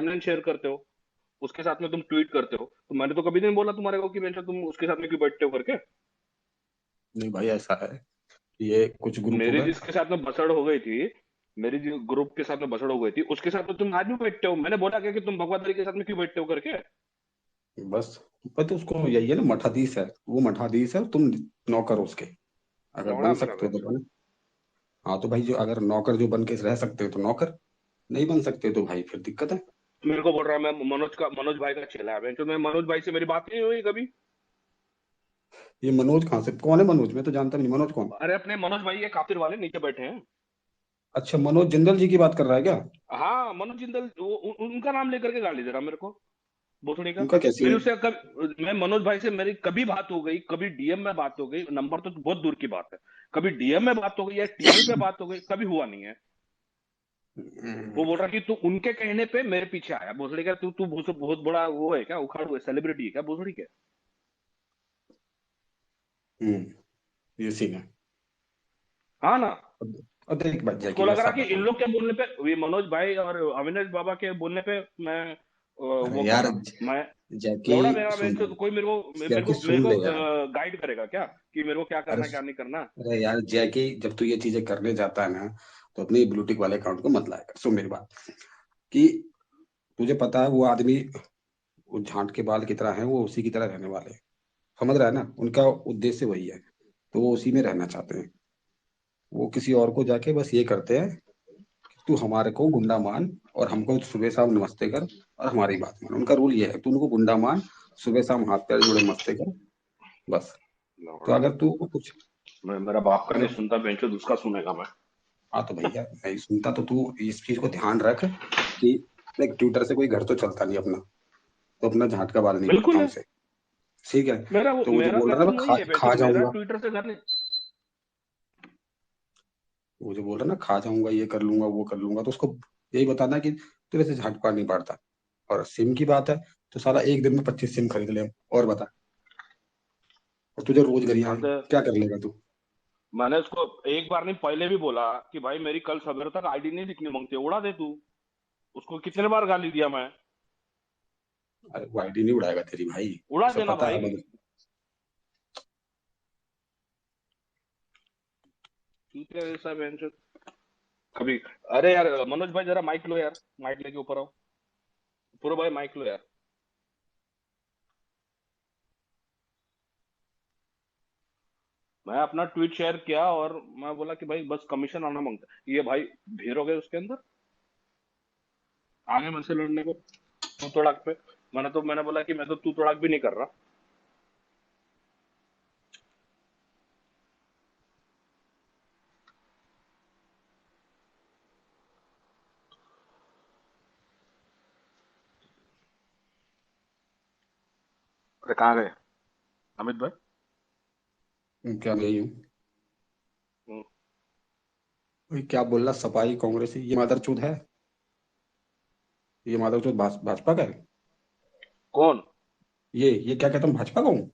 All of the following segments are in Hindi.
टाइमलाइन शेयर करते हो, उसके साथ में तुम ट्वीट करते हो, तो मैंने तो कभी नहीं बोला तुम्हारे को कि बेंचो तुम उसके साथ में क्यों बैठते हो करके। नहीं भाई, ऐसा है, ये कुछ ग्रुप हो मेरी गए। जिसके साथ में भसड़ हो गई थी, मेरी जो ग्रुप के साथ में भसड़ हो गई थी, उसके साथ में तुम आज भी बैठते हो। मैंने बोला क्या कि तुम भगवादरी के साथ में क्यों बैठते हो करके। बस, पता उसको यही है ना, मठाधीश है वो, मठाधीश है, तुम नौकर हो उसके। अगर लौड़ा बन मेरा सकते हो तो बेंचो। बने। हाँ तो भाई, जो अगर नौकर जो बन के रह सकते हो तो नौकर, नहीं बन सकते तो भाई फिर दिक्कत है। मेरे को बोल रहा है मैं मनोज भाई का चेला है बेंचो। मैं मनोज भाई से मेरी बात नहीं हुई कभी। ये मनोज कहाँ से, कौन है मनोज, मैं तो जानता भी नहीं मनोज कौन। अरे अपने मनोज भाई ये कातिल वाले नीचे बैठे हैं। अच्छा, मनोज जिंदल जी की बात कर रहा है क्या? हाँ मनोज जिंदल, उनका नाम लेकर के गाली दे रहा मेरे को, भोसड़ी का। उनका कैसे? मेरी उससे मैं मनोज भाई से मेरी कभी बात हो गई, कभी डीएम में बात हो गई, नंबर तो बहुत दूर की बात है। कभी डीएम में बात हो गई या टीवी पे बात हो गई, कभी हुआ नहीं है। वो बोल रहा कि तू उनके कहने पे मेरे पीछे आया। भोसड़ी का तू तू बहुत बहुत बड़ा वो है क्या, उखाड़ हुआ सेलिब्रिटी है क्या भोसड़ी के। ये सीन है। हाँ ना। और देख भाई उसको जैकी, मैं लग रहा सब कि इन बताऊं। लोग के बोलने पे, ये मनोज भाई और अविनाश बाबा के बोलने पे मैं अरे वो कर यार, रहा मैं। जैकी लौड़ा मेरा सुन बेंच, ले, कोई जैकी मेरे सुन को ले यार। गाइड करेगा क्या कि मेरे को क्या अरे करना है क्या नहीं करना। अरे यार जैकी, जब तू ये चीजें करने जाता है ना, तो अपने ब्लूटिक वाले अकाउंट को मत लाया कर। सुन मेरी बात, कि तुझे पता है वो आदमी, वो झांट के बाल की तरह है, वो उसी की तरह रहने वाले हैं। समझ रहा है ना, उनका उद्देश्य वही है, तो वो उसी में रहना चाहते हैं। वो किसी और को जाके बस ये करते हैं कि तू हमारे को गुंडा मान, और हमको सुबह शाम नमस्ते कर, और हमारी बात मान। उनका रूल ये है, तू उनको गुंडा मान, सुबह शाम हाथ पैर जोड़े नमस्ते कर, बस। तो लौड़ा अगर तू कुछ, मेरा बाप का नहीं अगर, सुनता बेंचो, उसका सुनेगा मैं। हाँ तो भैया नहीं सुनता तो तू इस चीज को ध्यान रख कि देख, ट्विटर से कोई घर तो चलता नहीं अपना, तो अपना झाट का बाल नहीं बढ़ता बिल्कुल है। उनसे। ठीक है। तो वो जो मेरा बोल रहा है ना, पैटर्न मैं वही खा है बेंचो, खा मेरा जाऊंगा, ट्विटर से घर नहीं। वो जो बोल रहा है ना, खा जाऊंगा, ये कर लूंगा वो कर लूंगा, तो उसको यही बताना कि तेरे से झाट पार नहीं पड़ता। और सिम की बात है, तो साला एक दिन में 25 सिम खरीद ले, और बता। और तुझे रोज गरियाएं, हाँ तो क्या कर लेगा तू? मैंने उसको एक बार नहीं पहले भी बोला कि भाई मेरी कल सवेरे तक आईडी नहीं दिखनी मांगती, उड़ा दे तू। उसको कितने बार गाली दिया मैं। अरे वो आईडी नहीं उड़ाएगा तेरी भाई, उड़ा सब देना पता है भाई। मतलब। ठीक है ऐसा बेंचो कभी। अरे यार मनोज भाई जरा माइक लो यार, माइक लेके ऊपर आओ। पूरा भाई माइक लो यार। मैं अपना ट्वीट शेयर किया और मैं बोला कि भाई बस कमीशन आना मांगता है। ये भाई ढेर हो गए उसके अंदर, आगे मुझसे लड़ने को तू तड़ाक पे। मैंने बोला कि मैं तो तू तड़ाक भी नहीं कर रहा। अरे कहाँ गए अमित भाई। क्या नहीं हूँ। हम्म, वही क्या बोल रहा, सपाई कांग्रेस, ये मादरचोद है, ये मादरचोद भाजपा का है। कौन ये क्या कहता हूँ, भाजपा का हूँ?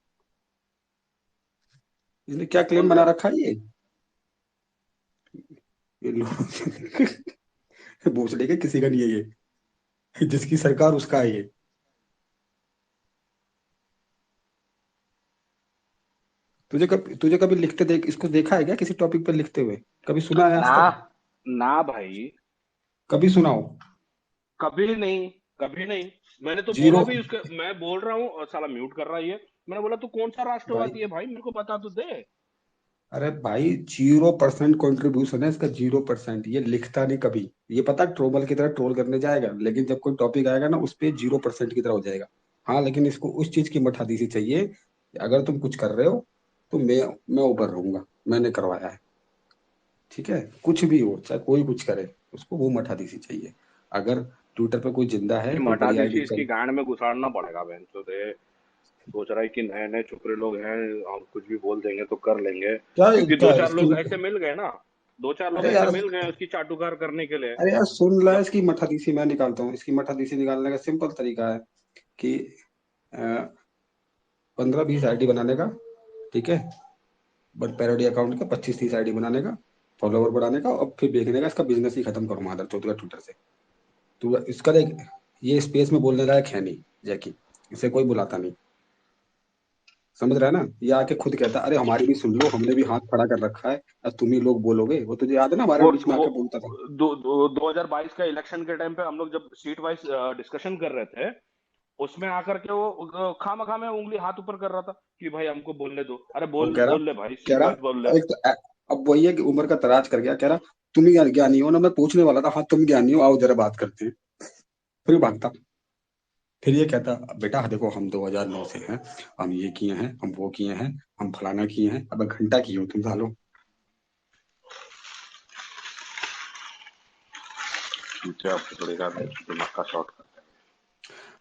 इसने क्या क्लेम कौन बना रे। रखा है ये लोग भोसड़ी के किसी का नहीं है ये, जिसकी सरकार उसका है ये। तुझे कभी लिखते देख, इसको देखा है क्या किसी टॉपिक पर लिखते हुए? कभी सुना है ना आज तक? ना भाई, कभी सुनाओ। कभी नहीं, कभी नहीं। मैंने तो जीरो। बोला भी उसके, मैं बोल रहा हूँ और साला म्यूट कर रहा है ये। मैंने बोला तू कौन सा भाई, राष्ट्रवादी है भाई, मेरे को बता तो दे। अरे भाई 0% कंट्रीब्यूशन है इसका, 0%। ये लिखता नहीं कभी। ये पता ट्रोबल की तरह ट्रोल करने जाएगा, लेकिन जब कोई टॉपिक आएगा ना, उस पे 0% की तरह हो जाएगा। हाँ, लेकिन इसको उस चीज की मठाधीसी चाहिए कि अगर तुम कुछ कर रहे हो तो मैं ऊपर रहूंगा, मैंने करवाया है। ठीक है, कुछ भी हो, चाहे कोई कुछ करे, उसको वो मठाधीसी चाहिए। अगर ट्विटर पे कोई जिंदा है, इसकी कोई बड़ी आईडी मटादिशी इसकी चल। गांड में घुसाड़ना पड़ेगा बहन तो दे। सोच रहा है कि नए नए छुपरे लोग हैं, हम कुछ भी बोल देंगे तो कर लेंगे, क्या क्योंकि दो क्या चार इसकी? लोग ऐसे मिल गए ना। दो चार लोग अरे ऐसे यार, मिल गए उसकी चाटुकार करने के लिए। अरे यार सुन ला, जब इसकी मठाधीसी मैं निकालता हूँ। इसकी मठाधीसी निकालने का सिंपल तरीका है कि 15-20 आईडी बनाने का। ठीक है, बट पैरोडी अकाउंट का 25-30 आईडी बनाने का, फॉलोवर बढ़ाने का, और फिर देखने का इसका बिजनेस ही खत्म करो मादर चौथ का ट्विटर से। तू इसका देख, ये स्पेस में बोलने लायक है नहीं जैकी, इसे कोई बुलाता नहीं। समझ रहा है ना? ये आके खुद कहता अरे हमारी भी सुन लो, हमने भी हाथ खड़ा कर रखा है, अब तुम ही लोग बोलोगे। वो तुझे याद है ना हमारे बीच में वो आके बोलता था। 2022 का इलेक्शन के टाइम पे हम लोग जब सीट वाइज डिस्कशन कर रहे थे, उसमें आकर के वो खामा खामा उंगली हाथ ऊपर कर रहा था कि भाई हमको बोलने दो। अरे वो बोल कह रहा बोल ले भाई, कह सीट रहा वाइज बोल ले। अब एक तो अब वही है कि उम्र का तराज कर गया, कह रहा तुम ही ज्ञानी हो ना, मैं पूछने वाला था, हाँ तुम ज्ञानी हो, आओ जरा बात करते हैं। फिर भागता। फिर ये कहता बेटा देखो हम 2009 से हैं, हम ये किए हैं, हम वो किए हैं, हम फलाना किए हैं, अब घंटा किए हो तुम सालो। पीछे आपको पड़ेगा दिमाग का शॉर्ट।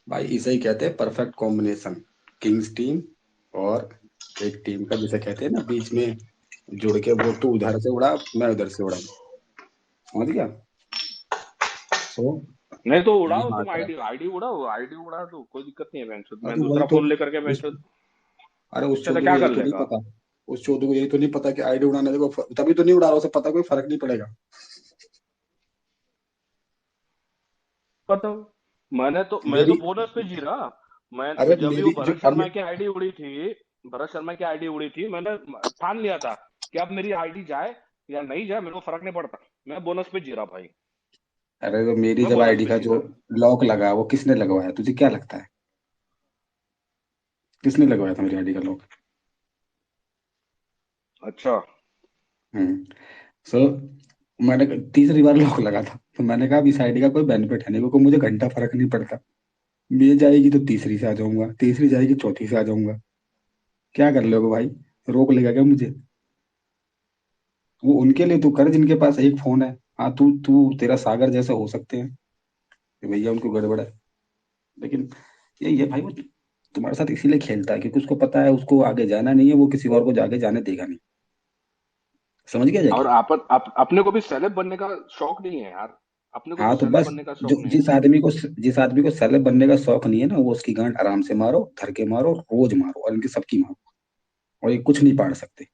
भाई इसे ही कहते हैं परफेक्ट कॉम्बिनेशन, किंग्स टीम और एक टीम का, जिसे कहते हैं ना बीच में जुड़ के, वो तू उधर से उड़ा, मैं उधर से उड़ा। समझ गया? सो नहीं तो ये उड़ाओ तुम, मैटर है। आईडी आईडी उड़ाओ, आईडी उड़ा दो, कोई दिक्कत नहीं है बेंचो। मैं अरे वही दूसरा तो। फोन लेकर के उस बेंचो अरे उस उससे तो चोदू क्या को यही कर तो नहीं लेगा। पता। उस चोदू को यही तो नहीं पता कि आईडी उड़ाने देखो, तभी तो नहीं उड़ा रहा, उसे पता कोई फर्क नहीं पड़ेगा। बताओ, मैं तो मेरी बोनस पे जी रहा। मैं अरे जब भी वो मेरी जो भरत अब शर्मा की आईडी उड़ी थी, भरत शर्मा की आईडी उड़ी थी, मैंने ठान लिया था कि अब मेरी आईडी जाए या नहीं जाए मेरे को फर्क नहीं पड़ता। मैं बोनस पे जी रहा भाई। अरे तो मेरी मैं जब बोनस आईडी पे का जी जो रहा। लॉक लगा वो किसने लगवाया, तुझे क्या लगता है? किसने लगवाया था मेरी आईडी का लॉक? अच्छा। हम्म। सो मैंने तीसरी बार लॉक लगा था, तो मैंने कहा अब इस आईडी का कोई बेनिफिट है नहीं, क्योंकि मुझे घंटा फर्क नहीं पड़ता। ये जाएगी तो तीसरी से आ जाऊंगा, तीसरी जाएगी चौथी से आ जाऊंगा। क्या कर लोगे भाई? रोक लेगा क्या मुझे? वो उनके लिए तू कर जिनके पास एक फोन है। हाँ तू तू तेरा सागर जैसे हो सकते हैं कि भैया उनको गड़बड़ है, लेकिन यही है भाई, वो तुम्हारे साथ इसीलिए खेलता है क्योंकि उसको पता है उसको आगे जाना नहीं है, वो किसी और को आगे जाने देगा नहीं। समझ गया और जाके? अपने को भी सेलेब बनने का शौक नहीं है यार। अपने को भी हाँ तो सेलेब बस, बनने का जो शौक नहीं है। जिस आदमी को सेलेब बनने का शौक नहीं है ना, वो उसकी गांड आराम से मारो, धर के मारो, रोज मारो, और इनकी सबकी मारो। और ये कुछ नहीं पाड़ सकते।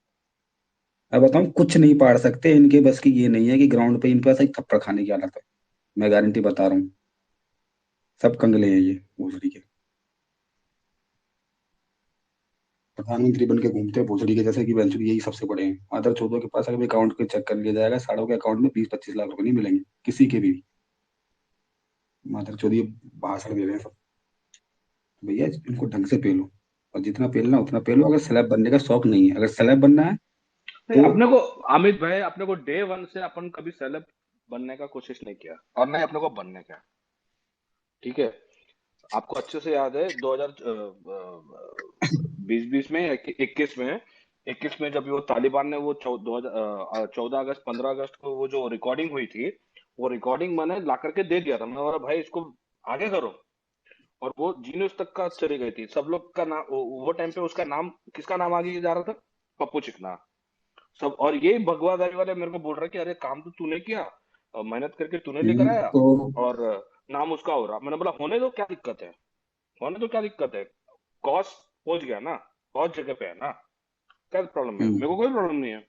अब बताऊं, कुछ नहीं पाड़ सकते, इनके बस की ये नहीं है कि ग्राउंड पे इनके पास एक थप्पड़ खाने की हालत है। मैं गारंटी बता रहा हूँ। सब कंगले हैं ये भोसड़ी के। प्रधानमंत्री बन के घूमते हैं भोसड़ी के जैसे कि बेंचुरी, यही सबसे बड़े हैं। अदर चौधरी के पास अगर अकाउंट को चेक कर लिया जाएगा, साड़ों के अकाउंट में 20-25 लाख रुपए नहीं मिलेंगे किसी के भी। माधर चौधरी भाषण दे रहे हैं सब। तो भैया इनको ढंग से पेलो, और जितना पेलना उतना पेलो। अगर स्लैब बनने का शौक नहीं है, अगर स्लैब बनना है नहीं, तो अपने को, अमित भाई, अपने को डे वन से अपन कभी सेलेब बनने का कोशिश नहीं किया और नहीं अपने को बनने का। ठीक है। आपको अच्छे से याद है 2020 में, 21 में, 21 में जब वो तालिबान ने वो 14 अगस्त, 15 अगस्त को वो जो रिकॉर्डिंग हुई थी, वो रिकॉर्डिंग मैंने ला करके दे दिया था। मैं बोला भाई इसको आगे करो। और वो जी न्यूज तक का चली गई थी, सब लोग का नाम, वो टाइम पे उसका नाम, किसका नाम आगे जा रहा था? पप्पू चिकना। सब, और ये भगवादारी वाले मेरे को बोल रहे कि अरे काम तो तूने किया और मेहनत करके तूने लेकर आया, तो और नाम उसका हो रहा। मैंने बोला होने दो, क्या दिक्कत है? होने दो, क्या दिक्कत है? कॉस्ट पहुंच गया ना, कॉस्ट जगह पे है ना, क्या प्रॉब्लम है? हम्म। मेरे को कोई प्रॉब्लम नहीं है।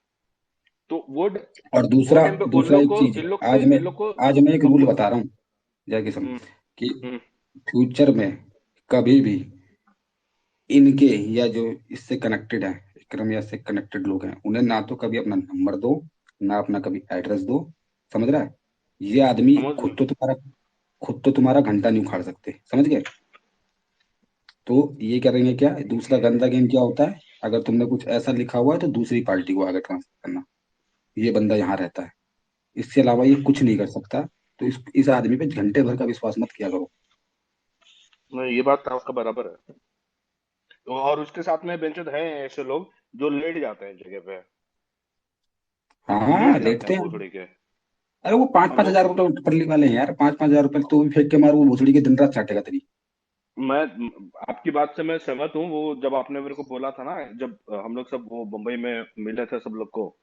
तो और वो दूसरा टाइम पे उन दूसरा लोग एक को, चीज है, इन लोग से, इन लोग को आज मैं एक रूल पप्पू। बता रहा हूँ जय किस्म, हम्म। कि हम्म। फ्यूचर में कभी भी इनके, या जो इससे कनेक्टेड है, विक्रम या से कनेक्टेड लोग हैं, उन्हें ना तो कभी अपना नंबर दो, ना अपना कभी एड्रेस दो। समझ रहा है? ये आदमी समझ गए। खुद तो तुम्हारा घंटा नहीं उखाड़ सकते। समझ गए? तो ये करेंगे क्या, दूसरा गंदा गेम क्या होता है, अगर तुमने कुछ ऐसा लिखा हुआ है तो दूसरी पार्टी को आगे ट्रांसफर करना। ये बंदा यहाँ रहता है, इसके अलावा ये कुछ नहीं कर सकता। तो इस आदमी पे घंटे भर का विश्वास मत किया करो। नहीं, ये बात तो आपका बराबर है। और उसके साथ में बेंचद है ऐसे लोग जो लेट जाते हैं जगह पे, हाँ लेट जाते लेटते हैं हैं। भोसड़ी के। अरे वो पाँच हम पाँच हजार लोग, रुपए पल्ली वाले हैं यार, 5-5 हजार रुपए तो भी फेंक के मारो, वो भोसड़ी के दिन रात चाटेगा तेरी। मैं आपकी बात से मैं सहमत हूँ। वो जब आपने मेरे को बोला था ना, जब हम लोग सब वो मुंबई में मिले थे सब लोग को,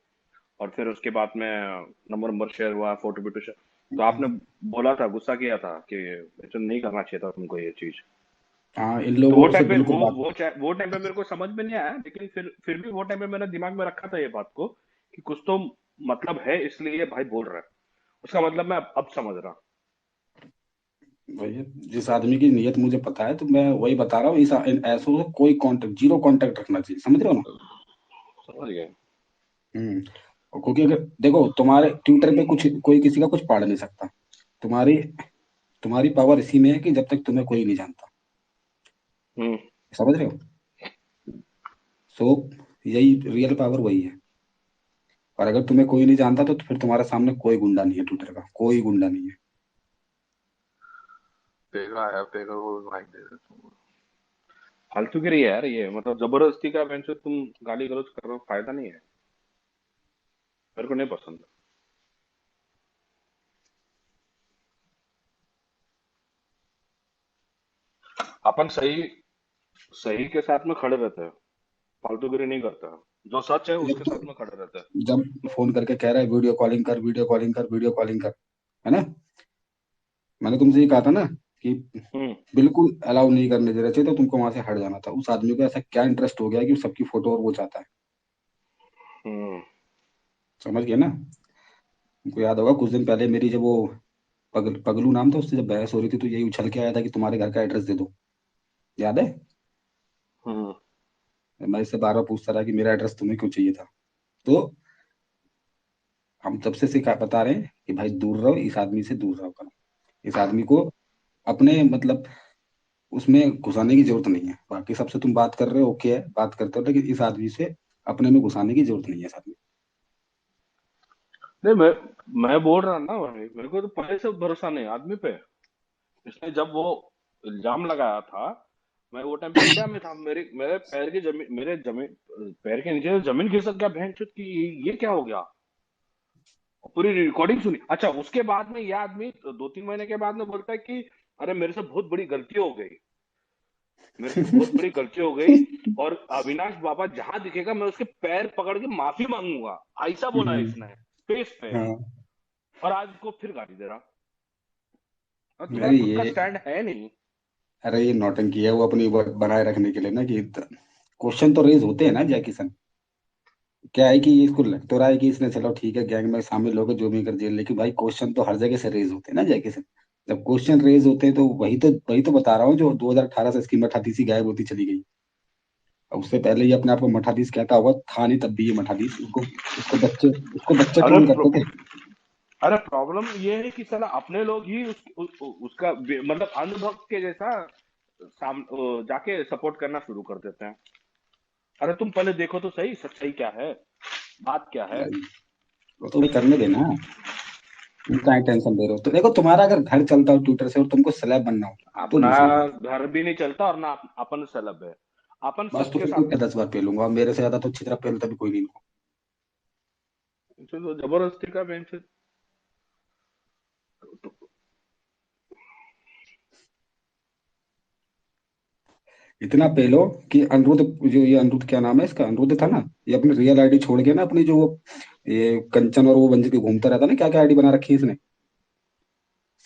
और फिर उसके बाद में नंबर नंबर शेयर हुआ, फोटो वोटो शेयर, तो आपने बोला था, गुस्सा किया था कि तो नहीं करना चाहिए था तुमको ये चीज। हाँ इन तो वो लोगों से टाइम पे बिल्कुल बात। वो टाइम पे मेरे को समझ में नहीं आया, लेकिन फिर भी वो टाइम पे मैंने दिमाग में रखा था ये बात को कि कुछ तो मतलब है, इसलिए ये भाई बोल रहा है। उसका मतलब मैं अब समझ रहा। भैया जिस आदमी की नीयत मुझे पता है तो मैं वही बता रहा हूँ, इन ऐसों से कोई कांटेक्ट, जीरो कांटेक्ट रखना चाहिए, समझ रहे हो ना। समझ गए। हम्म। और क्योंकि अगर देखो तुम्हारे ट्विटर पे कुछ कोई किसी का कुछ पाड़ नहीं सकता। तुम्हारी तुम्हारी पावर इसी में है कि जब तक तुम्हें कोई नहीं जानता, हम्म। समझ रहे हो। सो यही रियल पावर वही है। और अगर तुम्हें कोई नहीं जानता तो फिर तुम्हारे सामने कोई गुंडा नहीं है, ट्विटर का कोई गुंडा नहीं है। पेगा आया, पेगा को भाई दे दे तुम। फालतू गिरी है यार ये, मतलब जबरदस्ती का बेंच तुम गाली गलौज कर रहे हो, फायदा नहीं है। मेरे को नहीं पसंद। अपन सही सही के साथ में खड़े रहते हैं, फालतूगिरी नहीं करता। जो सच है जब उसके तो साथ में खड़े रहते हैं। जब फोन करके कह रहा है वीडियो कॉलिंग कर, वीडियो कॉलिंग कर, वीडियो कॉलिंग कर, है ना। मैंने तुमसे ये कहा था ना कि हम्म। बिल्कुल अलाउ नहीं करने दे रहे थे, तो तुमको वहां से हट जाना था। उस आदमी को ऐसा क्या इंटरेस्ट हो गया कि सबकी फोटो और वो चाहता है। हम्म। समझ गया ना। तुमको याद होगा कुछ दिन पहले मेरी जब वो पगलू नाम था उससे जब बहस हो रही थी, तो यही उछल के आया था कि तुम्हारे घर का एड्रेस दे दो, याद है। हम्म। मैं इससे बार बार पूछता रहा कि मेरा एड्रेस तुम्हें क्यों चाहिए था। तो हम तब से सिखा बता रहे हैं कि भाई दूर रहो, इस आदमी से दूर रहो करो। इस आदमी को अपने मतलब उसमें घुसाने की जरूरत नहीं है। बाकी सबसे तुम बात कर रहे हो, ओके है, बात करते हो, लेकिन इस आदमी से अपने में घुसाने की जरूरत नहीं है इस आदमी। नहीं, मैं बोल रहा ना भाई, मेरे को तो पहले से भरोसा नहीं आदमी पे। इसने जब वो इल्जाम लगाया था, मैं वो टाइम पे इंडिया में था। मेरे मेरे पैर की जमीन, मेरे जमीन, पैर के नीचे जमीन खिसक गया बहन चोद की। ये क्या हो गया। पूरी रिकॉर्डिंग सुनी। अच्छा, उसके बाद में ये आदमी 2-3 महीने के बाद में बोलता है कि अरे मेरे से बहुत बड़ी गलती हो गई, मेरे से बहुत बड़ी गलती हो गई, और अविनाश बाबा जहां दिखेगा मैं उसके पैर पकड़ के माफी मांगूंगा। ऐसा बोला है इसने स्पेस पे। हाँ। और आज को फिर गाली दे रहा। और तुम्हारा अरे खुद का ये स्टैंड है नहीं। अरे ये नौटंकी है वो अपनी बनाए रखने के लिए ना, कि क्वेश्चन तो रेज होते हैं ना जय किशन। क्या है कि ये इसको लग तो रहा है कि इसने चलो ठीक है गैंग में शामिल होकर जो भी कर दिया, लेकिन भाई क्वेश्चन तो हर जगह से रेज होते हैं ना जय किशन। जब क्वेश्चन रेज होते हैं तो वही तो बता रहा हूँ, जो 2018 से इसकी मठाधीसी गायब होती चली गई। और उससे पहले ये अपने आप को मठाधीश कहता होगा, था नहीं तब भी ये मठाधीश। उसको बच्चे अरे ट्रोल करते थे। अरे प्रॉब्लम ये है कि साला अपने लोग ही उसका मतलब अंधभक्त के जैसा जाके सपोर्ट करना शुरू कर देते हैं। अरे तुम पहले देखो तो सही, सच्चाई क्या है, बात क्या है। भाई वो तो भी करने देना। तुम काहे टेंशन ले रहे हो। तो देखो तुम्हारा अगर घर चलता हो ट्विटर से और तुमको सेलेब बनना हो तो अपना दूसरी बात। घर भी नहीं चलता और ना अपन सेलब है। अपन बस तो सबके फिर साथ। मैं 10 बार पेलूंगा, और मेरे से ज्यादा तो अच्छी तरह पेलता भी कोई नहीं। चलो जबरदस्ती का बेंच। इतना पेलो कि अनिरुद्ध, जो ये अनिरुद्ध क्या नाम है इसका, अनिरुद्ध था ना, ये अपनी रियल आईडी छोड़ के ना अपनी जो वो ये कंचन और वो बन के घूमता रहता ना, क्या क्या आईडी बना रखी है इसने।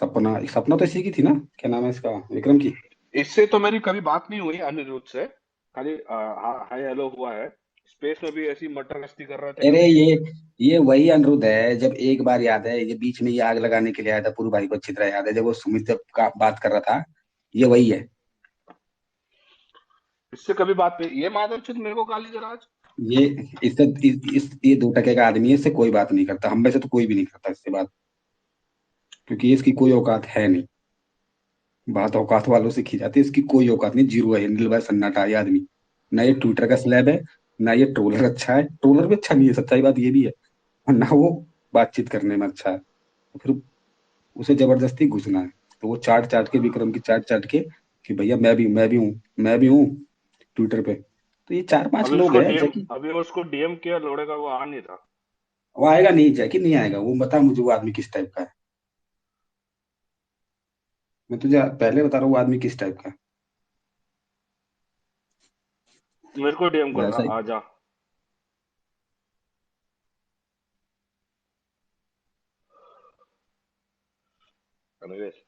सपना तो इसी की थी ना, क्या नाम है इसका, विक्रम की। इससे तो मेरी कभी बात नहीं हुई अनिरुद्ध से। खाली हाय हेलो हुआ है। स्पेस में भी ऐसी मटर मस्ती कर रहे थे अरे कभी। ये वही अनिरुद्ध है, जब एक बार याद है ये बीच में ये आग लगाने के लिए आया था, पूरू भाई को अच्छी तरह याद है, जब वो सुमित जब का बात कर रहा था। ये वही है। इससे कभी बात नहीं, ये माधव चंद मेरे को गाली दे रहा आज। ये ये 2 टके का आदमी है, इससे कोई बात नहीं करता, हम में से तो कोई भी नहीं करता इससे बात। क्योंकि इसकी कोई औकात है नहीं। बात औकात वालों से की जाती है, इसकी कोई औकात नहीं, जीरो है, नील भाई सन्नाटा ये आदमी। ना ये ट्विटर का स्लैब है, ना ये ट्रोलर अच्छा है, ट्रोलर भी अच्छा नहीं है, सच्चाई बात ये भी है। और ना वो बातचीत करने में अच्छा है। तो फिर उसे जबरदस्ती घुसना है। तो वो चाट चाट के, विक्रम की चाट चाट के, कि भैया मैं भी हूँ, मैं भी हूँ ट्विटर पे। तो ये 4-5 लोग हैं जबकि। अभी उसको डीएम किया लौड़े का, वो आ नहीं रहा। वो आएगा नहीं, जैकी नहीं आएगा वो, बता मुझे वो आदमी किस टाइप का है। मैं तुझे पहले बता रहा हूँ वो आदमी किस टाइप का है। मेरे को डीएम कर वैसा ही। रहा, आ जा। अनिवेश।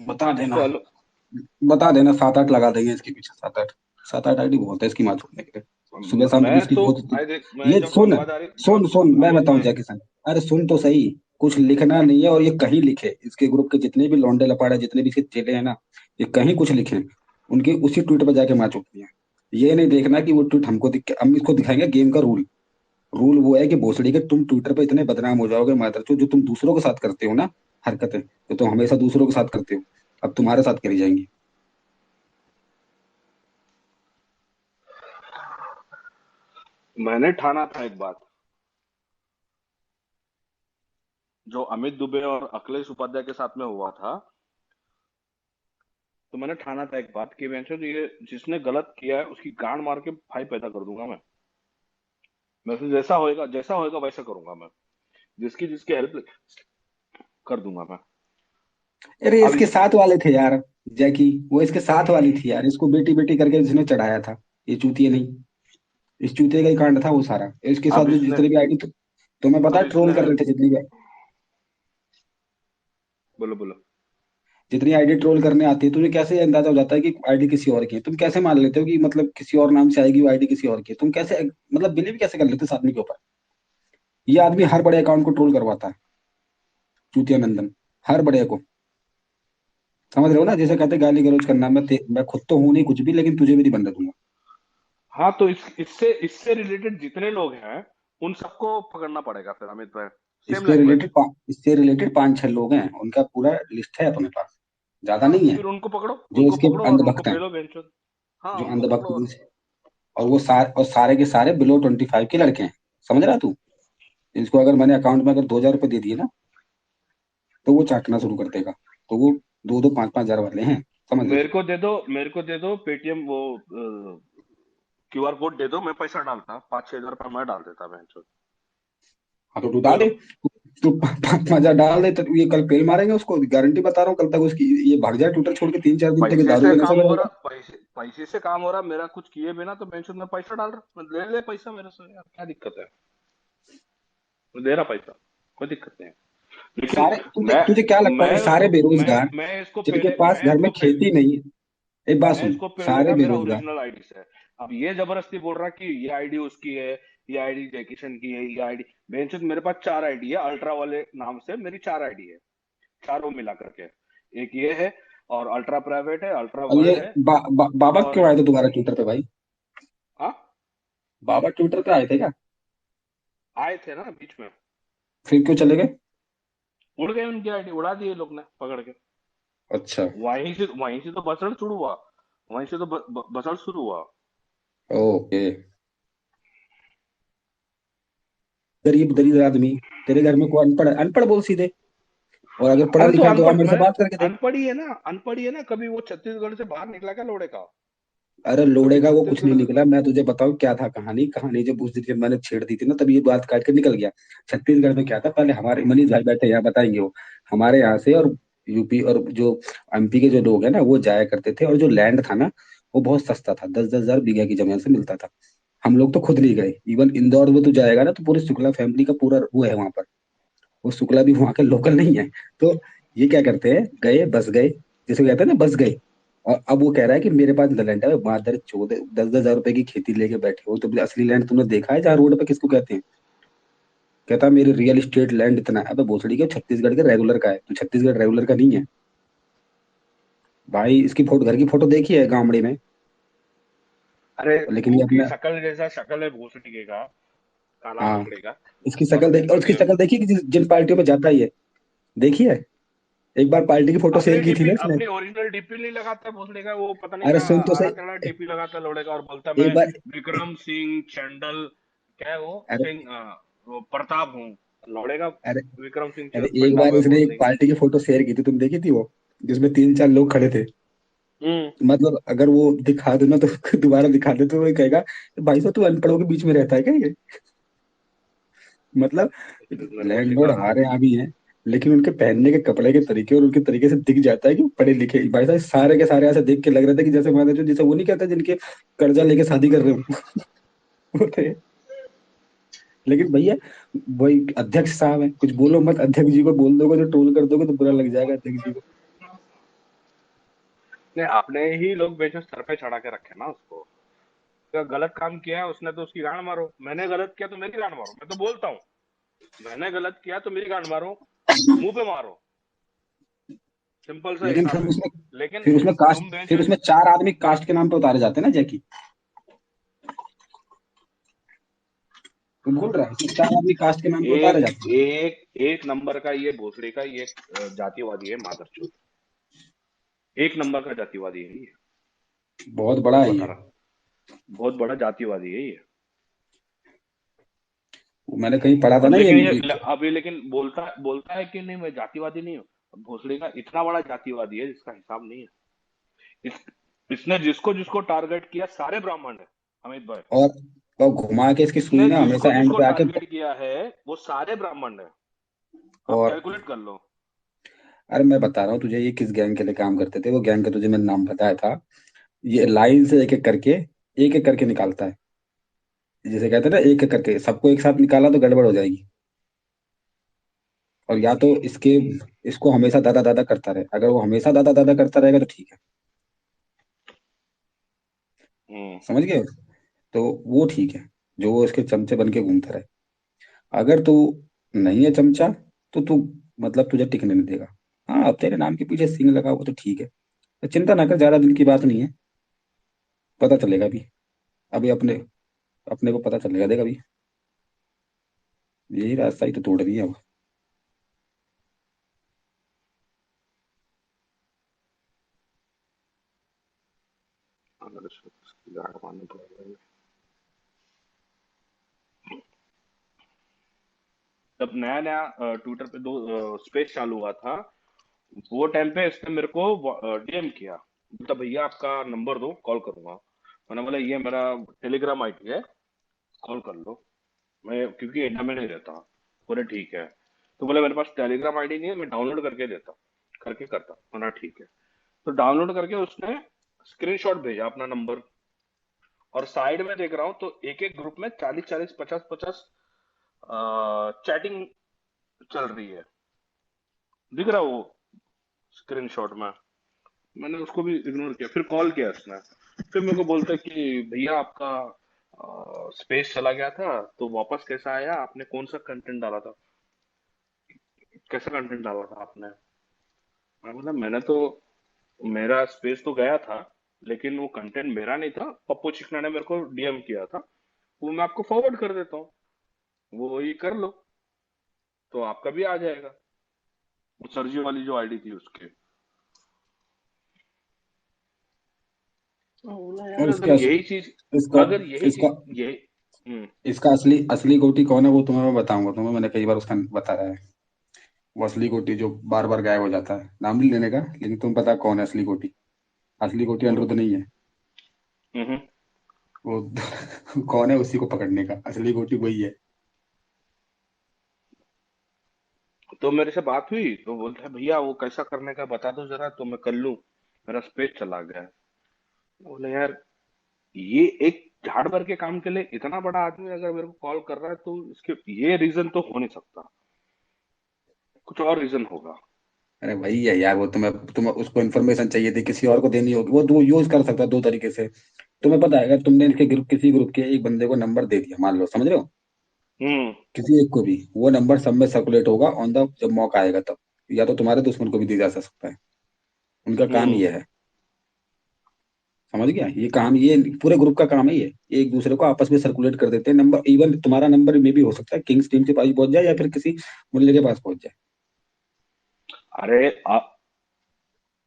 बता देना। इसको बता देना, 7-8 लगा देंगे इसके पीछे, 7-8। 7-8 आईडी बहुत है इसकी माँ छोड़ने के लिए, सुबह शाम मैं इसकी तो बहुत होती आई देख, है। मैं ये जब सुन वफादारी सुन सुन, मैं अमित बताऊं भाई। जैकी सन, अरे सुन तो सही, कुछ लिखना नहीं है, और ये कहीं लिखे, इसके ग्रुप के जितने भी लौंडे लपाड़े, जितने भी इसके चेले हैं ना, ये कहीं कुछ लिखे, उनके उसी ट्वीट पर जाके मैच होती है। ये नहीं देखना कि वो ट्वीट हमको दिख के, हम इसको दिखाएंगे गेम का रूल। रूल वो है कि भोसड़ी के तुम ट्विटर पे इतने बदनाम हो जाओगे मादरचोद, जो तुम दूसरों के साथ करते हो ना हरकतें, जो तुम हमेशा दूसरों के साथ करते हो, अब तुम्हारे साथ करी जाएंगी। मैंने ठाना था एक बात, जो अमित दुबे और अखिलेश उपाध्याय के साथ में हुआ था, तो मैंने ठाना था एक बात कि बेंचो ये जिसने गलत किया है उसकी गांड मार के भाई पैदा कर दूंगा मैं फिर जैसा होएगा वैसा करूंगा मैं, जिसकी जिसकी हेल्प कर दूंगा मैं। अरे अब इसके इस साथ वाले थे यार, जैकी, वो इसके साथ वाली थी यार, इसको बेटी बेटी करके जिसने चढ़ाया था, ये चूतिए नहीं, इस चूतिए का ही कांड था वो सारा। इसके साथ अब जो इसने जितने भी आईडी, तो तुम्हें पता अब है ट्रोल इसने कर रहे हेल्प, थे जितनी भी, बोलो बोलो। जितनी आईडी ट्रोल करने आती है, तुझे कैसे अंदाजा हो जाता है कि आईडी किसी और की है? तुम कैसे मान लेते हो कि मतलब किसी और नाम से आएगी वो आईडी किसी और की है? तुम कैसे मतलब बिलीव कैसे कर लेते हो इस आदमी के ऊपर? ये आदमी हर बड़े अकाउंट को ट्रोल करवाता है, चूतिया नंदन, हर बड़े को। समझ रहे हो ना, जैसे कहते हैं गाली गलौज करना, मैं खुद तो हूं नहीं कुछ भी, लेकिन तुझे भी नहीं बनने दूंगा। हाँ तो इससे इससे रिलेटेड जितने लोग हैं उन सबको पकड़ना पड़ेगा फिर अमित भाई। Same language. इससे रिलेटेड 5-6 लोग हैं, उनका पूरा लिस्ट है अपने पास, ज्यादा हाँ नहीं है, फिर जो इसके उनको अंधभक्त हैं, पेलो बेंचो। हाँ जो उनको अंधभक्त पकड़ो दिल से, और सारे के सारे बिलो 25 के लड़के हैं। समझ रहा तू? इसको अगर मैंने अकाउंट में अगर 2,000 रुपये दे दिए ना, तो वो चाटना शुरू कर देगा। तो वो 2-2, 5-5 हजार वाले हैं, समझ ले तू। मेरे को दे दो पेटीएम वो क्यूआर कोड दे दो, मैं पैसा डालता 5-6 हजार रुपया मैं डाल देता बेंचो। हाँ तो तू ले डाल दे, लो। तू 5-5 हजार डाल दे, तो ये कल पेल मारेंगे उसको, गारंटी बता रहा हूँ। कल तक उसकी ये भाग जाए ट्विटर छोड़ के, 3-4 दिन तक ये पैसे दारू से के नशे काम में हो रहेगा। रहा, पैसे से काम हो रहा मेरा, कुछ किए बिना तो बेंचो में पैसा डाल रहा, ले ले पैसा मेरे से यार, क्या दिक्कत है? मैं दे रहा पैसा, कोई दिक्कत नहीं है। लेकिन सारे तुझे तुझे क्या लगता है, सारे बेरोजगार जिनके पास घर में खेती नहीं है, एक बात मैं सुन, इसको सारे पेलेगा मेरा बेरोजगार, ओरिजिनल आईडी से। अब ये जबरदस्ती बोल रहा कि ये आईडी उसकी है, ये आईडी जय किशन की है, ये आईडी बेंचो, मेरे पास 4 आईडी है अल्ट्रा वाले नाम से, मेरी 4 आईडी है, चारों मिला करके। एक ये है, और अल्ट्रा प्राइवेट है, अल्ट्रा और ये वर्ल्ड है, बाबा और क्यों आए थे दोबारा ट्विटर पे भाई? हाँ बाबा ट्विटर पे आए थे क्या? आए थे ना बीच में। फिर क्यों चले गए? उड़ गए उनकी आईडी, उड़ा दिए लोग ने पकड़ के। अच्छा। वहीं से तो बसड़ शुरू हुआ, वहीं से तो बसड़ शुरू हुआ। ओके। गरीब दरिद्र आदमी, तेरे घर में कोई अनपढ़ अनपढ़ बोल सीधे, और अगर पढ़ा अरे तो लिखा है तो आ अनपढ़ मेरे से मैं, बात करके देख। अनपढ़ ही है ना, कभी वो छत्तीसगढ़ से बाहर निकला क्या लोड़े का? अरे कभी लोड़े का वो कुछ नहीं छत्तीसगढ़ से। निकला, मैं तुझे बताऊं क्या था कहानी। कहानी जब उस दिन जब मैंने छेड़ दी थी ना, तभी ये बात काट के निकल गया। छत्तीसगढ़ में क्या था, पहले हमारे मनीष भाई बैठे यहाँ बताएंगे वो, हमारे यहाँ से और यूपी और जो एमपी के जो लोग हैं ना, वो जाया करते थे, और जो लैंड था ना, वो बहुत सस्ता था, 10-10 हजार बीघा की जमीन से मिलता था। हम लोग तो खुद नहीं गए, इवन इंदौर में तो जाएगा ना, तो पूरी शुक्ला फैमिली का पूरा वो है वहां पर, वो शुक्ला भी वहां के लोकल नहीं है। तो ये क्या करते हैं, गए बस गए, जिसे कहते हैं ना बस गए, और अब वो कह रहा है कि मेरे पास लैंड है, मादर चौदह 10-10 हजार रुपए की खेती लेके बैठे हो, तो असली लैंड तुमने देखा है जहाँ रोड पे किसको कहते हैं? कहता है मेरे रियल एस्टेट लैंड इतना है। अबे भोसड़ी के, छत्तीसगढ़ के रेगुलर का है, तो छत्तीसगढ़ रेगुलर का नहीं है भाई। इसकी फोटो, घर की फोटो देखी है गामड़े में, अरे लेकिन मुंह ये की अपना, शक्ल जैसा शक्ल है भोसड़ी का, काला हाँ, मकड़े का। इसकी और शक्ल देखी, और उसकी अपने शक्ल देखी कि जिन पार्टियों में जाता ही है, देखी है? एक बार पार्टी की फोटो शेयर की थी ना इसने। अपनी ओरिजिनल डीपी नहीं लगाता भोसड़ी का, वो पता नहीं अरे क्या सुन तो आड़ा सही, टेढ़ा डीपी लगाता लौड़े का, और बोलता मैं एक बार, विक्रम सिंह चंडल, क्या है वो अरे सिंह, वो प्रताप हूँ लौड़े का। अरे विक्रम सिंह अरे एक प्रताप बार है इसने एक भोसड़ी का। पार्टी की फोटो शेयर की थी, तुम देखी थी वो, जिसमें 3-4 लोग खड़े थे? हम्म। मतलब अगर वो दिखा दो ना तो दोबारा दिखा दे तो वो कहेगा, भाई साहब तू अनपढ़ों के बीच में रहता है क्या ये? मतलब मेरे को लैंडलॉर्ड सिखा। हमारे यहाँ भी हैं, लेकिन उनके पहनने के कपड़े के तरीके और उनके तरीके से दिख जाता है कि वो पढ़े लिखे। भाई साहब सारे के सारे ऐसे देख के लग रहे थे कि जैसे मान लो, जैसे वो नहीं कहता जिनके कर्जा लेके शादी कर रहे हो वो थे। लेकिन भैया वही अध्यक्ष साहब है, कुछ बोलो मत, अध्यक्ष जी को बोल दोगे तो ट्रोल कर दोगे तो बुरा लग जाएगा अध्यक्ष जी को। नहीं अपने ही लोग बेचो सर पे चढ़ा के रखे ना उसको। का गलत काम किया है उसने तो उसकी गांड मारो, मैंने गलत किया तो मेरी गांड मारो। मैं तो बोलता हूँ मैंने गलत किया तो मेरी गांड मारो, मुंह पे मारो, सिंपल सा लेकिन हिसाब है। लेकिन फिर उसमें कास्ट, तुम बेंच फिर उसमें 4 आदमी कास्ट के नाम पे उतारे जाते हैं ना जैकी। तू भूल रहा है, उसमें 4 आदमी कास्ट के नाम पे उतारे एक जाते हैं। एक एक नंबर का ये भोसड़ी का ये जातिवादी है मादरचोद, एक नंबर का जातिवादी है ये। बहुत बड़ा है बता ये। रहा, बहुत बड़ा जातिवादी है ये। वो मैंने कहीं पढ़ा था और ना ये। लेकिन ये अभी लेकिन बोलता बोलता है कि नहीं मैं जातिवादी नहीं हूँ। भोसड़ी का इतना बड़ा जातिवादी है जिसका हिसाब नहीं है। इस, इसने जिसको जिसको टारगेट किया सारे ब्राह्मण है, अमित भाई। और और घुमा के इसकी सुई इसने ना जिसको हमेशा एंड जिसको पे आके। टारगेट किया है वो सारे ब्राह्मण है। आप और कैलकुलेट कर लो। अरे मैं बता रहा हूँ तुझे, ये किस गैंग के लिए काम करते थे, वो गैंग का तुझे मैंने नाम बताया था। ये लाइन से एक एक करके निकालता है। जैसे कहते हैं ना, एक एक करके सबको एक साथ निकाला तो गड़बड़ हो जाएगी। और या तो इसके इसको हमेशा दादा दादा करता रहे, अगर वो हमेशा दादा दादा करता रहेगा तो ठीक है। हम्म। समझ गए? तो वो ठीक है, जो वो इसके चमचे बन के घूमता रहे। अगर तू नहीं है चमचा, तो तू मतलब तुझे टिकने नहीं देगा। हाँ, अब तेरे नाम के पीछे सिंह लगा हुआ तो ठीक है, तो चिंता ना कर, ज्यादा दिन की बात नहीं है। पता चलेगा अभी। अभी अपने अपने को पता चलेगा, देख अभी। यही रास्ता ही तो तोड़ दिया वो। अगर इसको गाड़ मारना पड़ेगा। जब नया नया ट्विटर पे दो स्पेस चालू हुआ था, वो टाइम पे इसने मेरे को डीएम किया, बोलता भैया आपका नंबर दो कॉल करूंगा। मैंने बोला ये मेरा टेलीग्राम आईडी है, कॉल कर लो। मैं क्योंकि इंडिया में नहीं रहता। बोले ठीक है। तो बोले मेरे पास टेलीग्राम आईडी नहीं है, मैं डाउनलोड करके देता हूँ, करके करता। मैंने ठीक है। तो डाउनलोड करके उसने स्क्रीनशॉट भेजा अपना नंबर, और साइड में देख रहा हूँ तो एक एक ग्रुप में 40 40 50 50 चैटिंग चल रही है, दिख रहा है वो स्क्रीनशॉट में। मैंने उसको भी इग्नोर किया, फिर कॉल किया उसने। फिर मेरे को बोलता है कि भैया आपका स्पेस चला गया था तो वापस कैसा आया, आपने कौन सा कंटेंट डाला था, कैसा कंटेंट डाला था आपने। मैं बोला मैंने तो, मेरा स्पेस तो गया था लेकिन वो कंटेंट मेरा नहीं था, पप्पू चिकना ने मेरे को डीएम किया था, वो मैं आपको फॉरवर्ड कर देता हूँ, वो ये कर लो तो आपका भी आ जाएगा। वो सरजी वाली जो आईडी थी उसके। मैं बोला यार और अगर यही चीज, इसका अगर यही इसका चीज ये। हम्म। इसका असली असली गोटी कौन है वो तुम्हें मैं बताऊंगा, तुम्हें मैंने कई बार उसका बताया है। वो असली गोटी जो बार बार गायब हो जाता है, नाम नहीं लेने का, लेकिन तुम पता कौन है असली गोटी। असली गोटी हम्म। अनिरुद्ध नहीं है हम्म। वो। कौन है उसी को पकड़ने का, असली गोटी वही है। तो मेरे से बात हुई तो बोलता है भैया वो कैसा करने का बता दो जरा तो मैं कर लूं, मेरा स्पेस चला गया है। बोले यार ये एक झाड़ भर के काम के लिए इतना बड़ा आदमी अगर मेरे को कॉल कर रहा है तो इसके ये रीजन तो हो नहीं सकता, कुछ और रीजन होगा। अरे वही है यार, वो तुम्हें उसको इन्फॉर्मेशन चाहिए थी, किसी और को देनी होगी, वो दो यूज कर सकता है 2 तरीके से। तुम्हें पता है, अगर तुमने इनके ग्रुप किसी ग्रुप के एक बंदे को नंबर दे दिया, मान लो, समझ रहे हो, हम्म। किसी एक को भी, वो नंबर सब में सर्कुलेट होगा ऑन द जब मौका आएगा तब। या तो तुम्हारे दुश्मन को भी दिया जा सकता है। उनका काम हम्म। ये है। समझ गया? ये काम, ये पूरे ग्रुप का काम है ये। एक दूसरे को आपस में सर्कुलेट कर देते हैं नंबर, इवन तुम्हारा नंबर में भी हो सकता है किंग्स टीम के पास पहुंच जाए या फिर किसी मुल्ले के पास पहुंच जाए। अरे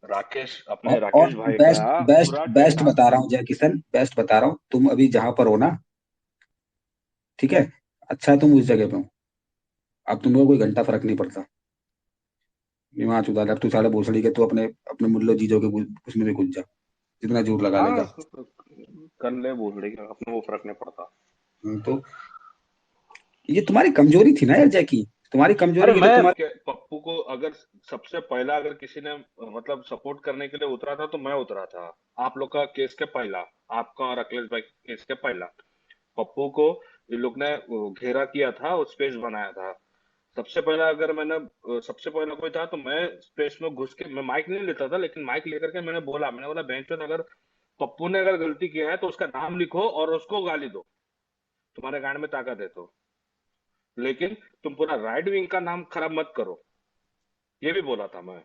राकेश, अपने और राकेश भाई का बेस्ट बेस्ट पूरा बेस्ट डेटा। बता रहा हूँ जय किशन, बेस्ट बता रहा हूँ, तुम अभी जहां पर हो ना, ठीक है, अच्छा तुम उस जगह पे हो। अब तुमको कोई घंटा फर्क नहीं पड़ता। वहां चुदा, अब तू साले भोसड़ी के, तू अपने अपने मुल्लो जीजो के उसमें भी घुस जा, जितना जोर लगा हाँ लेगा। कर ले बोल रही अपने वो फर्क नहीं पड़ता। तो ये तुम्हारी कमजोरी थी ना यार जैकी, तुम्हारी अरे कमजोरी की तो मैं तुम्हारी। पप्पू को अगर सबसे पहला अगर किसी ने मतलब सपोर्ट करने के लिए उतरा था तो मैं उतरा था। आप लोग का केस के पहला, आपका और अखिलेश भाई के केस के पहला, पप्पू को ये लोग ने घेरा किया था और स्पेस बनाया था। सबसे पहला अगर मैंने सबसे पहला कोई था तो मैं स्पेस में घुस के, मैं माइक नहीं लेता था लेकिन माइक लेकर के मैंने बोला, मैंने बोला बेंच पे अगर पप्पू ने अगर गलती किया है तो उसका नाम लिखो और उसको गाली दो, तुम्हारे गांड में ताकत है तो। लेकिन तुम पूरा राइट विंग का नाम खराब मत करो, ये भी बोला था मैं।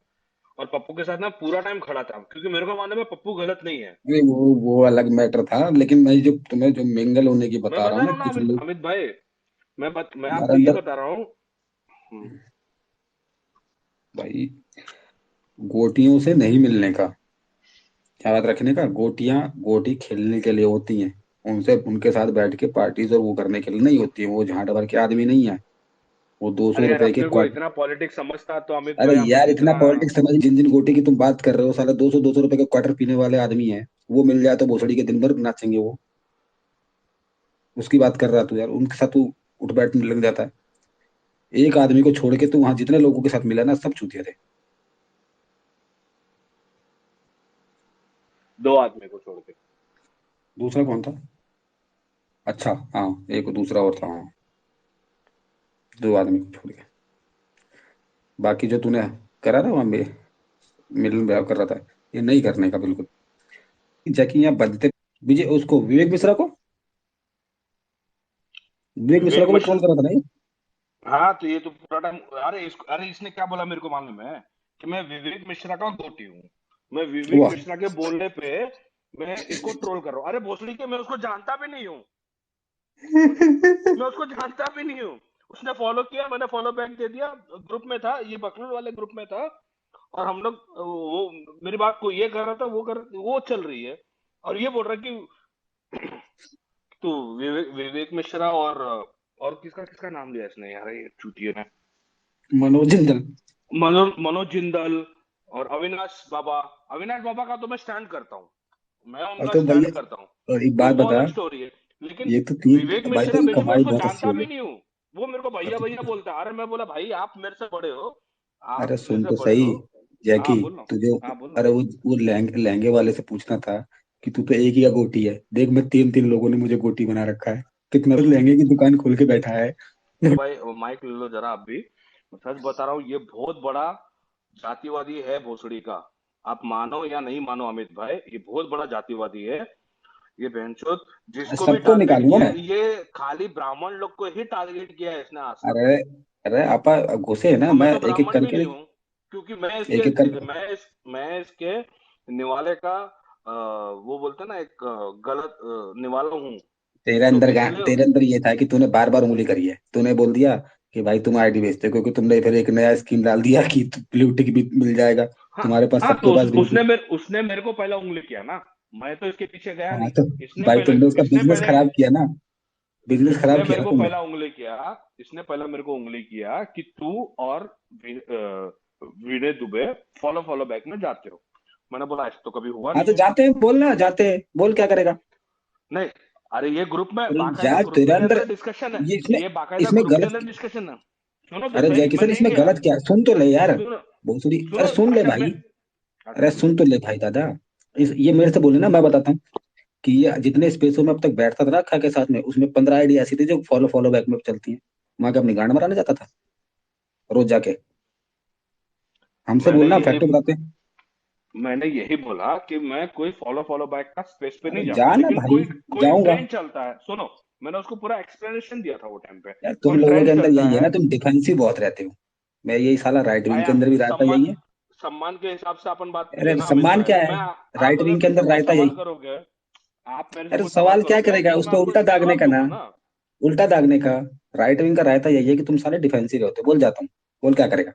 और पप्पू के साथ ना पूरा टाइम खड़ा था, क्योंकि मेरे को मालूम है पप्पू गलत नहीं है। नहीं, वो अलग मैटर था, लेकिन मैं जो तुम्हें जो मिंगल होने की मैं बता रहा बता हूँ रहा ना, हूँ ना कुछ अमित लोग अमित भाई, मैं यार आपको ये अंदर, बता रहा हूँ। हम्म, भाई गोटियों से नहीं मिलने का, याद रखने का, गोटियां गोटी खेलने के लिए होती हैं, उनसे उनके साथ बैठ के पार्टीज और वो करने के लिए नहीं होती है। वो झांट भर के आदमी नहीं है, वो 200 रुपए अरे के फिर वो इतना पॉलिटिक्स समझता तो अमित अरे भाई आप लोग यार इतना इतना। पॉलिटिक्स समझ, जिन जिन गोटी की तुम बात कर रहे हो साला 200 200 रुपए के क्वार्टर पीने वाले आदमी है, वो मिल जाए तो भोसड़ी के दिन भर नाचेंगे वो। उसकी बात कर रहा तू यार, उनके साथ तू उठ बैठने लग जाता है। एक आदमी को छोड़ के तू वहां जितने लोगों के साथ मिला ना, सब चूतिया थे। दो आदमी को छोड़ के। दूसरा कौन था? अच्छा हाँ, एक दूसरा और था, हाँ। दो आदमी को छोड़ के बाकी जो तूने करा ना वहां पे, मिलन ब्याह कर रहा था, ये नहीं करने का बिल्कुल। जैकी यहाँ बदते, विजय उसको, विवेक मिश्रा को, विवेक मिश्रा विवेक को भी ट्रोल मिश्र। करा था ना ये? हाँ तो ये तो पूरा टाइम, अरे इसने क्या बोला मेरे को मालूम है, कि मैं विवेक मिश्रा का गोटी हूँ। मैं विवेक वाह। मिश्रा के बोलने पे मैं इसको ट्रोल कर रहा हूँ। अरे भोसड़ी के, मैं उसको जानता भी नहीं हूँ। मैं उसको जानता भी नहीं हूँ। उसने फॉलो किया, मैंने फॉलो बैक दे दिया। ग्रुप में था, ये बकलूल वाले ग्रुप में था। और हम लोग वो मेरी बात को ये कर रहा था, वो चल रही है। और ये बोल रहा है कि तू विवेक मिश्रा और किसका किसका नाम लिया इसने यार, ये चूतिए ने। मनोज जिंदल। मनोज जिंदल और अविनाश बाबा का तो मैं स्टैंड करता हूँ। मैं और उनका तो स्टैंड भैया, करता हूँ। और एक बात वो बता, अलग स्टोरी है। लेकिन ये तो तीन, विवेक भाई मिश्रा तेरी बेशक मैं कमाई उसको बहुत अच्छी जानता हो भी गई। नहीं हूँ। वो मेरे को भैया भैया बोलता है। अरे मैं बोला भाई आप मेरे से बड़े हो, अरे आप मेरे सुन से तो बड़े सही, हो। जैकी, हाँ बोल रहा हूँ। तुझे, हाँ बोल रहा हूँ। अरे वो लहंगे लहंगे वाले से पूछना था कि तू तो एक ही का गोटी है, देख मैं तीन तीन लोगों ने मुझे गोटी बना रखा है, कितना तो लहंगे की दुकान खोल के बैठा है। ओ भाई वो माइक ले लो जरा आप भी। मैं सच बता रहा हूँ, ये बहुत बड़ा जातिवादी है भोसड़ी का। आप मानो या नहीं मानो अमित भाई, ये बहुत बड़ा जातिवादी है। ये बहनचोद जिसको भी सबको टारगेट निकालूंगा किया मैं। है, ये खाली ब्राह्मण लोग को ही टारगेट किया है इसने आज तक। अरे, अरे आपा घुसे है ना, और मैं मैं तो एक एक ब्राह्मण भी करके, नहीं हूँ, क्योंकि एक एक करके, मैं इसके निवाले का वो बोलते हैं ना, एक गलत निवाला हूँ। तो इसलिए तेरे अंदर ये था कि तूने बार बार उंगली करी है, तूने बोल दिया कि भाई तुम आईडी बेचते हो, क्योंकि तुमने फिर एक नया स्कीम डाल दिया कि ब्लू टिक भी मिल जाएगा, हाँ। तुम्हारे पास, हाँ सबके तो पास ब्लू टिक। उसने मेरे को पहला उंगली किया ना। मैं तो इसके पीछे गया हाँ नहीं। तो भाई तुमने उसका इसने बिजनेस पहले खराब किया ना, बिजनेस इसने खराब किया मेरे ना को तुमने। पहला उंगली किया। इसने पहला मेरे को उंगली किया कि तू और विनय दुबे फॉलो फॉलो बैक में जाते हो। मैंने बोला ऐसा तो कभी हुआ हाँ नहीं तो है। जाते हैं, बोलना जाते हैं, बोल क्या करेगा। नहीं, अरे ये ग्रुप में अरे बाकायदा यार ग्रुप तेरे के अंदर, अंदर डिस्कशन है। ये इसमें, ये बाकायदा इसमें ग्रुप के गलत, अंदर डिस्कशन है। सुनो तो अरे सही, जय मैं किशन, नहीं इसमें गया। गलत क्या है? सुन तो ले यार, सुनो भोसड़ी, अरे सुनो सुन ले अच्छा मैं। भाई, अच्छा अरे बोलो। सुन तो ले भाई दादा। ये मेरे से बोले ना, मैं बताता हूँ कि ये जितने स्पेसों में अब तक बैठता था ना अक्खा के साथ में, उसमें 15 आईडी ऐसी थी जो फॉलो फॉलो बैक में चलती है, वहां के अपनी गांड मराने जाता था रोज जाके। हमसे मैंने बोलना, यही फैक्ट बताते हैं। मैंने यही बोला कि मैं कोई फॉलो फॉलो बैक का स्पेस पे अरे नहीं जा जाता, ना लेकिन भाई, कोई कोई जाऊंगा। ट्रेंड चलता है। सुनो, मैंने उसको पूरा एक्सप्लेनेशन दिया था वो टाइम पे। यार तुम कोई लोगों के ट्रेंड अंदर चलता यही है है। ना, तुम डिफेंसिव बहुत रहते हो। मैं यही साला राइट भाई विंग के आप अंदर भी रहता सम्मान यही है। सम्मान के हिसाब से अपन बात करिए अरे ना अमित सम्मान भाई। क्या है? आप राइट अगर विंग के मेरे से अंदर कोई रहता सवाल यही। करोगे, आप मेरे से अरे कोई सवाल सवाल क्या करोगे करेगा, तो उस मैं पर आपको उल्टा दागने जवाब का ना, दूंगा ना। उल्टा दागने का। राइट विंग का रहता यही है कि तुम साले डिफेंसिव होते हो। बोल जाता हूँ, बोल क्या करेगा,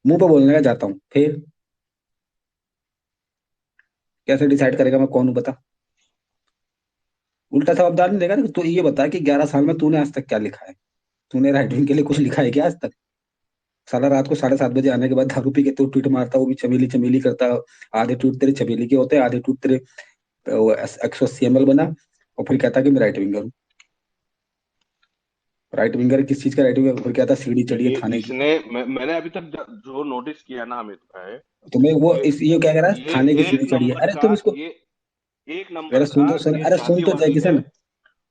मुंह पे बोलने का जाता हूँ, फिर कैसे डिसाइड करेगा मैं कौन हूँ, बता। उल्टा जवाब नहीं देगा ना। तो ये बता कि 11 साल में तूने आज तक क्या लिखा है? तूने राइट विंग के लिए कुछ लिखा है क्या आज तक? साला रात को 7:30 बजे आने के बाद दारू पी के तू ट्वीट मारता, वो भी चमेली चमेली करता। आधे ट्वीट तेरे चमेली के होते हैं, आधे ट्वीट तेरे 180 ml बना, और फिर कहता कि मैं राइट विंगर हूँ। राइट विंगर किस चीज का राइट विंगर? फिर कहता सीढ़ी चढ़िए थाने की। मैंने अभी तक जो नोटिस किया ना अमित भाई, तुम्हें वो ये इस ये क्या कह रहा है, ये थाने की एक सीढ़ी चढ़िए? नंबर अरे का तुम इसको, ये एक अरे नंबर सुन का तो सुन, ये अरे सुन तो जय जातिवादी है। किशन,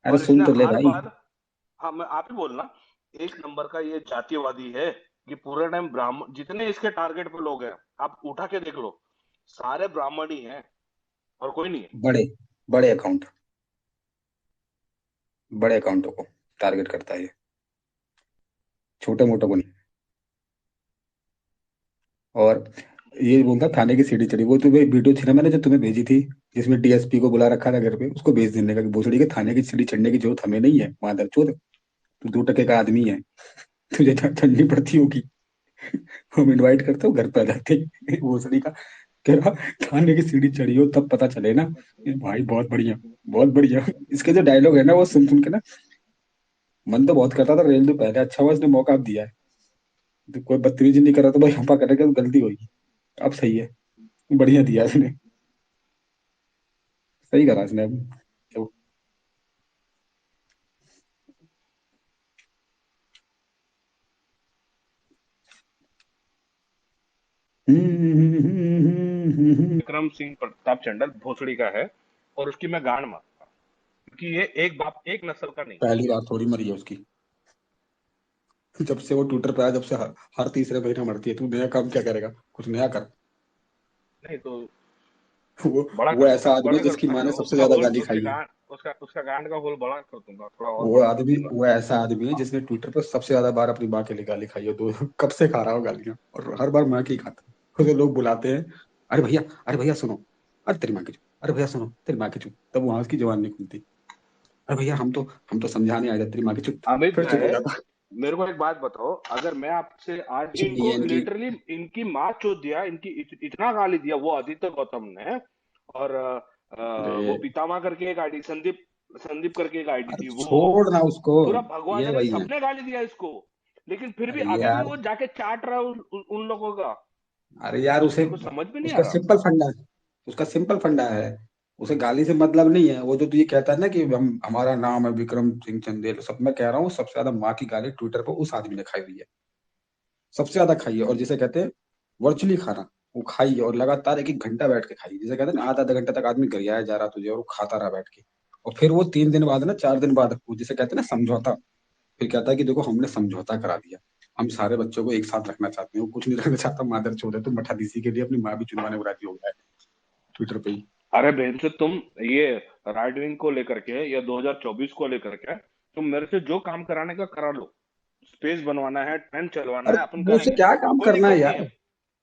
अरे और सुन इसने तो ले हर भाई। बार। हाँ मैं आप ही बोलना। एक नंबर का ये जातिवादी है। ये पूरे टाइम ब्राह्मण, जितने इसके टारगेट पे लोग हैं आप उठा के देख लो, सारे ब्राह्मण ही हैं। और कोई नहीं है। बड़े बड़े अकाउंट, बड़े अकाउंटों को टारगेट करता है ये, छोटे मोटों को नहीं। और ये बोलता थाने की सीढ़ी चढ़ी, वो तुम्हें वीडियो थी ना मैंने जो तुम्हें भेजी थी, जिसमें डीएसपी को बुला रखा था घर पे, उसको भेज देने का कि भोसड़ी के थाने की सीढ़ी चढ़ने की जरूरत हमें नहीं है, मादरचोद तू 2 टके का आदमी है, तुझे चढ़नी पड़ती होगी। हम इनवाइट करते हो घर पे आ जाते हैं। भोसड़ी का कह रहा थाने की सीढ़ी चढ़ी हो तब पता चले ना। ये भाई बहुत बढ़िया, बहुत बढ़िया। इसके जो डायलॉग है ना वो सुन सुन के ना मन तो बहुत करता था रेल तो पहले, अच्छा हुआ इसने मौका अब दिया है। तो कोई बदतमीजी नहीं कर रहा तो भाई हपा करेगा तो गलती होगी। अब सही है, बढ़िया दिया इसने, सही करा इसने अब। तो विक्रम सिंह प्रताप चंडल भोसड़ी का है, और उसकी मैं गांड मारता हूँ, क्योंकि ये एक बाप एक नस्ल का नहीं। पहली बार थोड़ी मरी है उसकी, जब से वो ट्विटर पे आया जब से हर तीसरे महीने मरती है। तू नया काम क्या करेगा, कुछ नया कर। नहीं तो वो बड़ा वो कर ऐसा दूंगा, आदमी है बड़ा कर जिसकी दूंगा, माँ ने सबसे उसका ज्यादा होल, गाली उसके खाई है। गांड, उसका गांड का होल बड़ा कर दूंगा, थोड़ा और बड़ा कर दूंगा। वो आदमी, वो ऐसा आदमी है जिसने ट्विटर पर सबसे ज्यादा बार अपनी माँ के लिए गाली खाई है। तो कब से खा रहा हो गालियां, और हर बार माँ की खाता है। उसे लोग बुलाते हैं, अरे भैया, अरे भैया सुनो, अरे तेरी माँ की चुप, अरे भैया सुनो तेरी माँ की चुप, तब वहां उसकी जबान नहीं खुलती। अरे भैया हम तो समझाने आए थे, तेरी माँ की चुप, अमित फिर चुप हो भाई, जाता। मेरे को एक बात बताओ, अगर मैं आपसे आज कुछ नहीं इनको है इनकी। लिटरली इनकी माँ चोद दिया, इनकी इतना गाली दिया वो आदित्य गौतम ने, और अरे वो पितामा करके एक आईडी, संदीप, संदीप करके एक आईडी अरे थी वो, छोड़ ना उसको, पूरा भगवा ये जाने वही है। सबने गाली दिया इसको, लेकिन फिर भी अरे अभी भी यार, वो जाके चाट रहा है उन लोगों का। अरे यार उसे, मेरे को समझ में नहीं आ उसका रहा। सिंपल फंडा है, उसका सिंपल फंडा है। उसे गाली से मतलब नहीं है। वो जो तुझे कहता है ना कि हम हमारा नाम है विक्रम सिंह चंदेल, सब मैं कह रहा हूँ सबसे ज्यादा माँ की गाली ट्विटर पर उस आदमी ने खाई हुई है, सबसे ज्यादा खाई है। और जिसे कहते हैं वर्चुअली खाना, वो खाई है, और लगातार एक एक घंटा बैठ के खाई है। जिसे कहते हैं ना आधा आधा घंटा तक आदमी गरियाया जा रहा तुझे, और वो खाता रहा बैठ के। और फिर वो 3 दिन बाद ना, 4 दिन बाद, वो जिसे कहते हैं ना समझौता, फिर कहता है कि देखो हमने समझौता करा दिया, हम सारे बच्चों को एक साथ रखना चाहते हैं। वो कुछ नहीं रखना चाहता, मादर चोद है। तो मठाधीसी के लिए अपनी माँ भी चुनवाने को राजी हो गया है ट्विटर पे ही। अरे बहन से तुम ये राइट विंग को लेकर के या 2024 को लेकर के तुम मेरे से जो काम कराने का करा लो, स्पेस बनवाना है, ट्रेन चलवाना अरे है, अपन वो उसे करेंगे, क्या काम कोई करना है दिक्कत नहीं यार, है।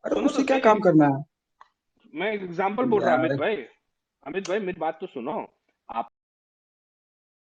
अरे सुनो तो उससे क्या सही, काम करना है मैं एग्जांपल बोल रहा यार। अमित भाई, अमित भाई मेरी बात तो सुनो।